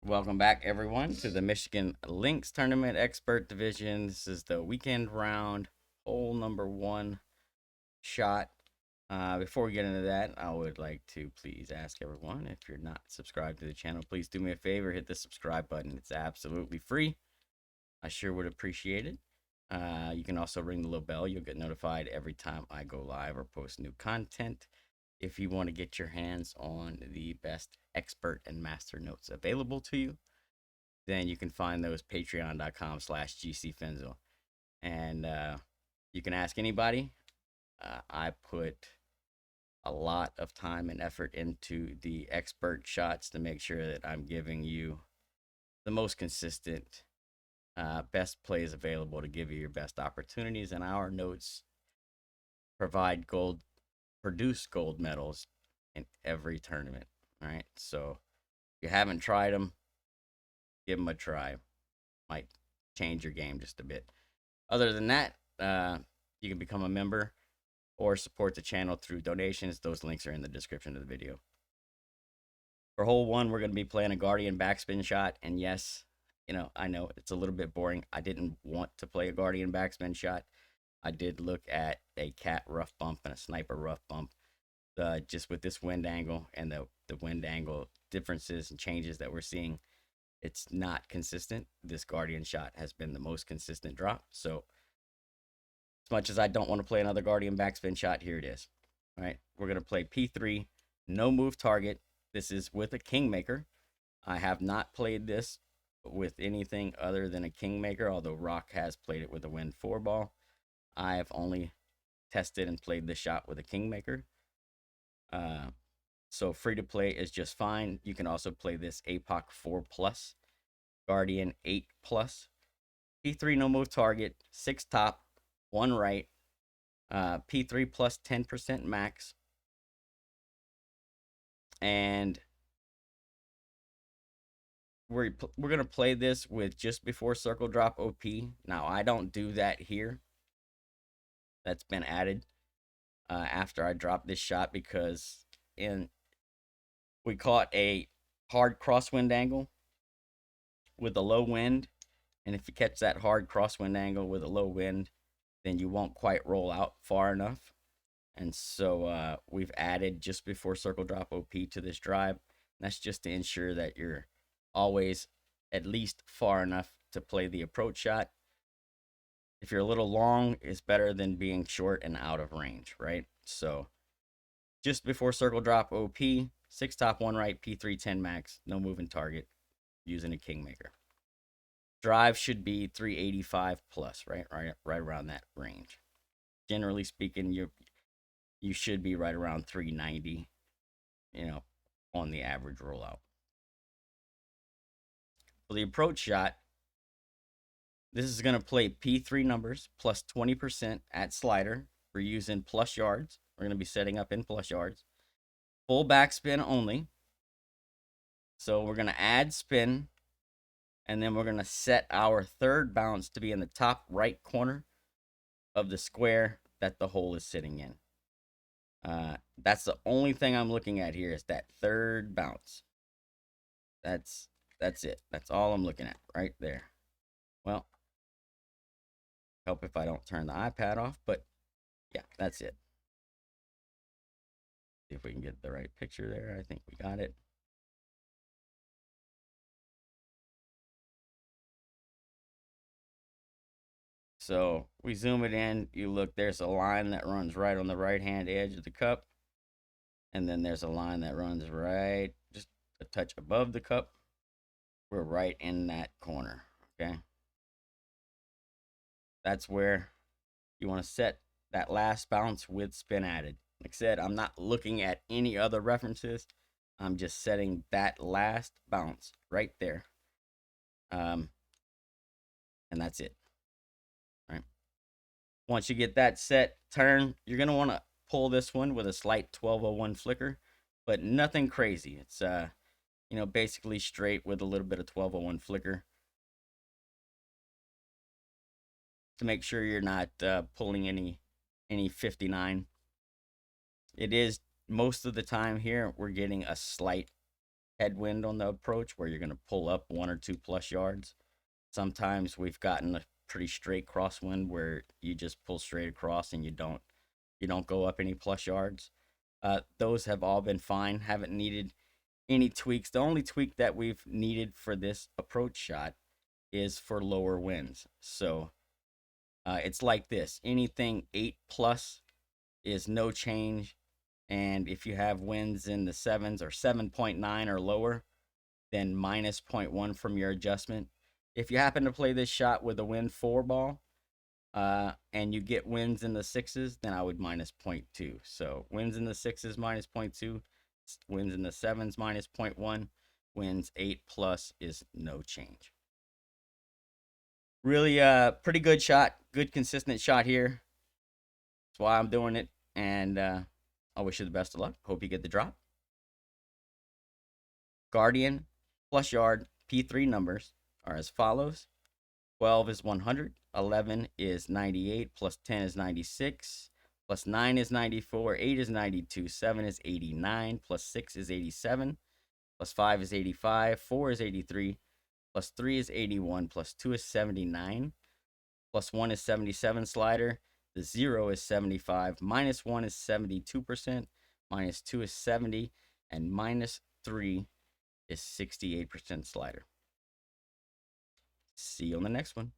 Welcome back, everyone, to the Michigan Lynx Tournament Expert Division. This is the weekend round, hole number one shot. Before we get into that, I would like to please ask everyone, if you're not subscribed to the channel, please do me a favor, hit the subscribe button. It's absolutely free. I sure would appreciate it. You can also ring the little bell. You'll get notified every time I go live or post new content. If you want to get your hands on the best expert and master notes available to you, then you can find those patreon.com/gcfenzel. And you can ask anybody. I put a lot of time and effort into the expert shots to make sure that I'm giving you the most consistent, best plays available to give you your best opportunities. And our notes produce gold medals in every tournament. All right. So if you haven't tried them, give them a try. Might change your game just a bit. Other than that, you can become a member or support the channel through donations. Those links are in the description of the video. For hole one, we're going to be playing a Guardian backspin shot. And yes, I know it's a little bit boring. I didn't want to play a Guardian backspin shot. I did look at a cat rough bump and a sniper rough bump. Just with this wind angle and the wind angle differences and changes that we're seeing, it's not consistent. This Guardian shot has been the most consistent drop. So as much as I don't want to play another Guardian backspin shot, here it is. All right, we're going to play P3, no move target. This is with a Kingmaker. I have not played this with anything other than a Kingmaker, although Rock has played it with a Wind 4 ball. I have only tested and played this shot with a Kingmaker. So free to play is just fine. You can also play this APOC 4 plus, Guardian 8 plus, P3 no move target, 6 top, 1 right, P3 plus 10% max, and we're gonna play this with just before circle drop OP. Now I don't do that here. That's been added after I dropped this shot because we caught a hard crosswind angle with a low wind, and if you catch that hard crosswind angle with a low wind, then you won't quite roll out far enough. And so we've added just before circle drop OP to this drive. That's just to ensure that you're always at least far enough to play the approach shot. If you're a little long, it's better than being short and out of range, right? So just before circle drop OP, 6 top, 1 right, P3 10 max, no moving target, using a Kingmaker. Drive should be 385 plus, right around that range. Generally speaking, you should be right around 390, on the average rollout. For the approach shot, this is going to play P3 numbers plus 20% at slider. We're using plus yards. We're going to be setting up in plus yards. Full backspin only. So we're going to add spin, and then we're going to set our third bounce to be in the top right corner of the square that the hole is sitting in. That's the only thing I'm looking at here is that third bounce. That's it. That's all I'm looking at right there. Well, help if I don't turn the iPad off, but yeah, that's it. See if we can get the right picture there. I think we got it. So we zoom it in. You look, there's a line that runs right on the right hand edge of the cup. And then there's a line that runs right just a touch above the cup. We're right in that corner. Okay. That's where you want to set that last bounce with spin added. Like I said, I'm not looking at any other references. I'm just setting that last bounce right there. And that's it. All right. Once you get that set, turn, you're going to want to pull this one with a slight 1201 flicker, but nothing crazy. It's, basically straight with a little bit of 1201 flicker to make sure you're not pulling any 59. It is most of the time here we're getting a slight headwind on the approach where you're going to pull up 1 or 2+ yards. Sometimes we've gotten a pretty straight crosswind where you just pull straight across and you don't go up any plus yards. Those have all been fine. Haven't needed any tweaks. The only tweak that we've needed for this approach shot is for lower winds. So it's like this: anything 8+ is no change, and if you have winds in the 7s or 7.9 or lower, then minus 0.1 from your adjustment. If you happen to play this shot with a wind 4 ball, and you get winds in the 6s, then I would minus 0.2. So winds in the 6s minus 0.2, winds in the 7s minus 0.1, winds 8+ is no change. Really pretty good shot, good consistent shot here. That's why I'm doing it, and I wish you the best of luck. Hope you get the drop. Guardian plus yard P3 numbers are as follows: 12 is 100, 11 is 98, plus 10 is 96, plus 9 is 94, 8 is 92, 7 is 89, plus 6 is 87, plus 5 is 85, 4 is 83, plus 3 is 81, plus 2 is 79, plus 1 is 77 slider. The 0 is 75, minus 1 is 72%, minus 2 is 70, and minus 3 is 68% slider. See you on the next one.